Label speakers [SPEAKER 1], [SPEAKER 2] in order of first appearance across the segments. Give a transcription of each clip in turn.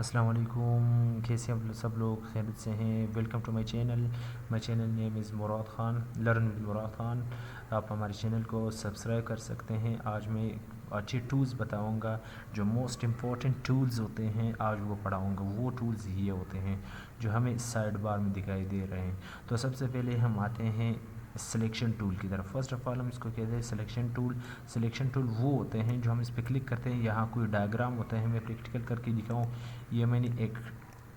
[SPEAKER 1] السلام علیکم، کیسے آپ سب لوگ خیریت سے ہیں؟ Welcome to my channel name is Murad Khan, learn with Murad Khan. آپ ہمارے چینل کو سبسکرائب کر سکتے ہیں۔ آج میں اچھے ٹولز بتاؤں گا، جو موسٹ امپورٹنٹ ٹولز ہوتے ہیں آج وہ پڑھاؤں گا۔ وہ ٹولز یہ ہوتے ہیں جو ہمیں سائڈ بار میں دکھائی دے رہے ہیں۔ تو سب سے پہلے ہم آتے ہیں سلیکشن ٹول کی طرف۔ فرسٹ آف آل ہم اس کو کہتے ہیں سلیکشن ٹول۔ سلیکشن ٹول وہ ہوتے ہیں جو ہم اس پہ کلک کرتے ہیں، یہاں کوئی ڈائیگرام ہوتا ہے، میں پریکٹیکل کر کے دکھاؤں۔ یہ میں نے ایک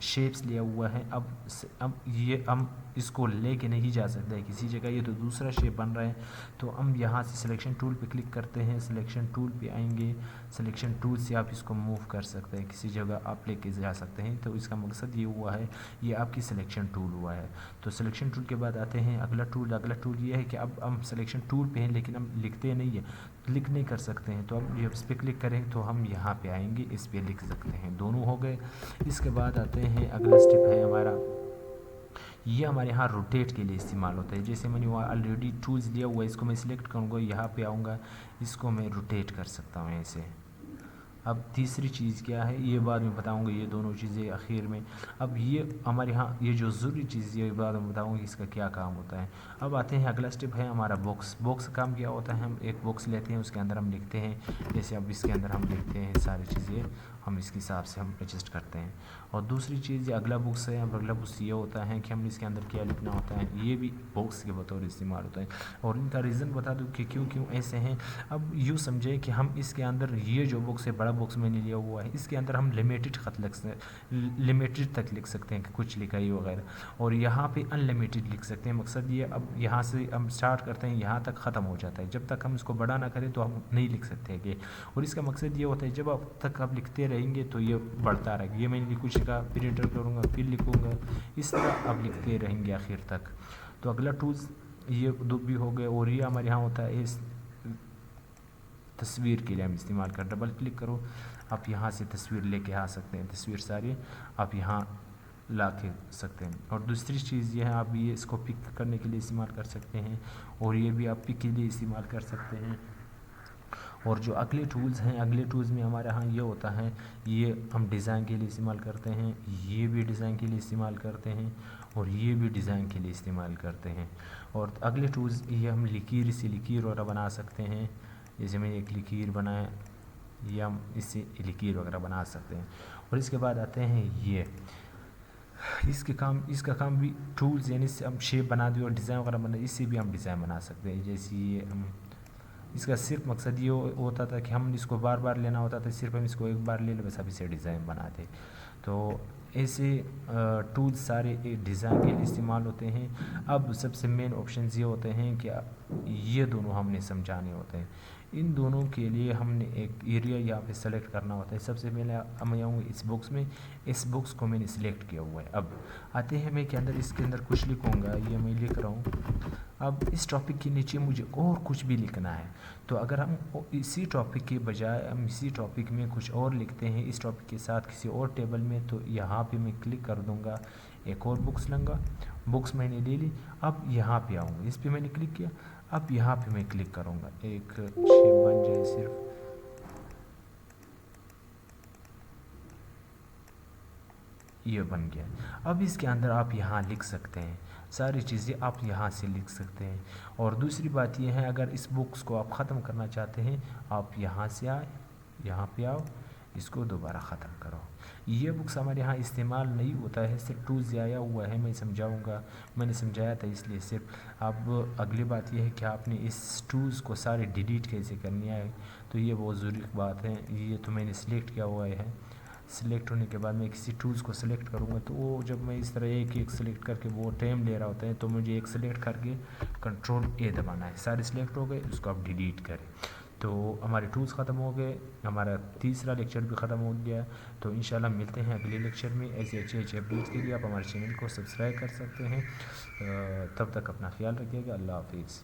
[SPEAKER 1] شیپس لیا ہوا ہے، اب یہ ہم اس کو لے کے نہیں جا سکتے کسی جگہ، یہ تو دوسرا شیپ بن رہا ہے۔ تو ہم یہاں سے سلیکشن ٹول پہ کلک کرتے ہیں، سلیکشن ٹول پہ آئیں گے، سلیکشن ٹول سے آپ اس کو موو کر سکتے ہیں، کسی جگہ آپ لے کے جا سکتے ہیں۔ تو اس کا مقصد یہ ہوا ہے، یہ آپ کی سلیکشن ٹول ہوا ہے۔ تو سلیکشن ٹول کے بعد آتے ہیں اگلا ٹول یہ ہے کہ اب ہم سلیکشن ٹول پہ ہیں لیکن ہم لکھتے نہیں ہیں، کلک نہیں کر سکتے ہیں۔ تو ہم جب اس پہ کلک کریں تو ہم یہاں پہ آئیں گے، اس پہ لکھ سکتے ہیں، دونوں ہو گئے۔ اس کے بعد آتے ہیں اگلا سٹیپ ہے ہمارا، یہ ہمارے یہاں روٹیٹ کے لیے استعمال ہوتا ہے۔ جیسے میں نے وہاں آلریڈی ٹولز لیا ہوا ہے، اس کو میں سلیکٹ کروں گا، یہاں پہ آؤں گا، اس کو میں روٹیٹ کر سکتا ہوں ایسے۔ اب تیسری چیز کیا ہے یہ بعد میں بتاؤں گا، یہ دونوں چیزیں اخیر میں۔ اب یہ ہمارے ہاں یہ جو ضروری چیز یہ بعد میں بتاؤں گا اس کا کیا کام ہوتا ہے۔ اب آتے ہیں اگلا سٹیپ ہے ہمارا باکس کا کام کیا ہوتا ہے، ہم ایک باکس لیتے ہیں، اس کے اندر ہم لکھتے ہیں، جیسے اب اس کے اندر ہم لکھتے ہیں ساری چیزیں، ہم اس کے حساب سے ہم ایڈجسٹ کرتے ہیں۔ اور دوسری چیز یہ اگلا باکس ہے، اب اگلا باکس یہ ہوتا ہے کہ ہم اس کے اندر کیا لکھنا ہوتا ہے، یہ بھی باکس کے بطور استعمال ہوتا ہے۔ اور ان کا ریزن بتا دوں کہ کیوں ایسے ہیں۔ اب یوں سمجھیں کہ ہم اس کے اندر یہ جو باکس ہے، بڑا باکس میں نے لیا ہوا ہے، اس کے اندر ہم لمیٹڈ خط لمیٹڈ تک لکھ سکتے ہیں کہ کچھ لکھائی وغیرہ، اور یہاں پہ ان لمیٹڈ لکھ سکتے ہیں۔ مقصد یہ اب یہاں سے ہم سٹارٹ کرتے ہیں، یہاں تک ختم ہو جاتا ہے، جب تک ہم اس کو بڑا نہ کریں تو ہم نہیں لکھ سکتے کہ۔ اور اس کا مقصد یہ ہوتا ہے جب اب تک آپ لکھتے رہیں گے تو یہ بڑھتا رہے گا۔ یہ میں نے کچھ لکھا، پھر انٹر کروں گا، پھر لکھوں گا، اس طرح آپ لکھتے رہیں گے آخر تک۔ تو اگلا ٹولز یہ دو بھی ہو گئے، اور یہ ہمارے یہاں ہوتا ہے اس تصویر کے لیے ہم استعمال کر، ڈبل کلک کرو، آپ یہاں سے تصویر لے کے آ سکتے ہیں، تصویر ساری آپ یہاں لا کے سکتے ہیں۔ اور دوسری چیز یہ ہے، آپ یہ اس کو پک کرنے کے لیے استعمال کر سکتے ہیں، اور یہ بھی آپ پک کے لیے استعمال کر سکتے ہیں۔ اور جو اگلے ٹولز ہیں، اگلے ٹولز میں ہمارے ہاں یہ ہوتا ہے، یہ ہم ڈیزائن کے لیے استعمال کرتے ہیں، یہ بھی ڈیزائن کے لیے استعمال کرتے ہیں، اور یہ بھی ڈیزائن کے لیے استعمال کرتے ہیں۔ اور اگلے ٹولز یہ ہم لکیر سے لکیر وغیرہ بنا سکتے ہیں، جیسے میں ایک لکیر بنایا، یہ ہم اس سے لکیر وغیرہ بنا سکتے ہیں۔ اور اس کے بعد آتے ہیں یہ اس کا کام بھی ٹولز، یعنی اس سے ہم شیپ بنا دیں اور ڈیزائن وغیرہ بنا دیں، اس سے بھی ہم ڈیزائن بنا سکتے ہیں۔ جیسے یہ ہم اس کا صرف مقصد یہ ہوتا تھا کہ ہم اس کو بار بار لینا ہوتا تھا، صرف ہم اس کو ایک بار لے لیں بس اب اسے ڈیزائن بنا دیں۔ تو ایسے ٹولز سارے ڈیزائن کے لیے استعمال ہوتے ہیں۔ اب سب سے مین آپشنز یہ ہوتے ہیں کہ یہ دونوں ہم نے سمجھانے ہوتے ہیں۔ ان دونوں کے لیے ہم نے ایک ایریا یہاں پہ سلیکٹ کرنا ہوتا ہے۔ سب سے پہلے ہم آؤں گے اس باکس میں، اس باکس کو میں نے سلیکٹ کیا ہوا ہے۔ اب آتے ہیں میں اس کے اندر کچھ لکھوں گا، یہ میں لکھ رہا ہوں۔ اب اس ٹاپک کے نیچے مجھے اور کچھ بھی لکھنا ہے، تو اگر ہم اسی ٹاپک کے بجائے ہم اسی ٹاپک میں کچھ اور لکھتے ہیں، اس ٹاپک کے ساتھ کسی اور ٹیبل میں، تو یہاں پہ میں کلک کر دوں گا، ایک اور باکس لوں گا، باکس میں نے لے لی۔ اب یہاں پہ آؤں گا، اس پہ میں نے کلک کیا، اب یہاں پہ میں کلک کروں گا، ایک شیپ بن جائے صرف، یہ بن گیا۔ اب اس کے اندر آپ یہاں لکھ سکتے ہیں، ساری چیزیں آپ یہاں سے لکھ سکتے ہیں۔ اور دوسری بات یہ ہے، اگر اس بکس کو آپ ختم کرنا چاہتے ہیں، آپ یہاں سے آئے، یہاں پہ آؤ، اس کو دوبارہ ختم کرو۔ یہ بکس ہمارے یہاں استعمال نہیں ہوتا ہے، صرف ٹولز آیا ہوا ہے، میں سمجھاؤں گا، میں نے سمجھایا تھا اس لیے صرف۔ اب اگلی بات یہ ہے کہ آپ نے اس ٹولز کو سارے ڈیلیٹ کیسے کرنی ہے، تو یہ بہت ضروری بات ہے۔ یہ تو میں نے سلیکٹ کیا ہوا ہے، سلیکٹ ہونے کے بعد میں کسی ٹولز کو سلیکٹ کروں گا، تو وہ جب میں اس طرح ایک سلیکٹ کر کے وہ ٹائم لے رہا ہوتا ہے، تو مجھے ایک سلیکٹ کر کے کنٹرول اے دبانا ہے، سارے سلیکٹ ہو گئے، اس کو آپ ڈیلیٹ کریں۔ تو ہمارے ٹولز ختم ہو گئے، ہمارا تیسرا لیکچر بھی ختم ہو گیا۔ تو انشاءاللہ ملتے ہیں اگلے لیکچر میں، ایسے اچھے اپڈیٹس کے لیے آپ ہمارے چینل کو سبسکرائب کر سکتے ہیں۔ تب تک اپنا خیال رکھیے گا، اللہ حافظ۔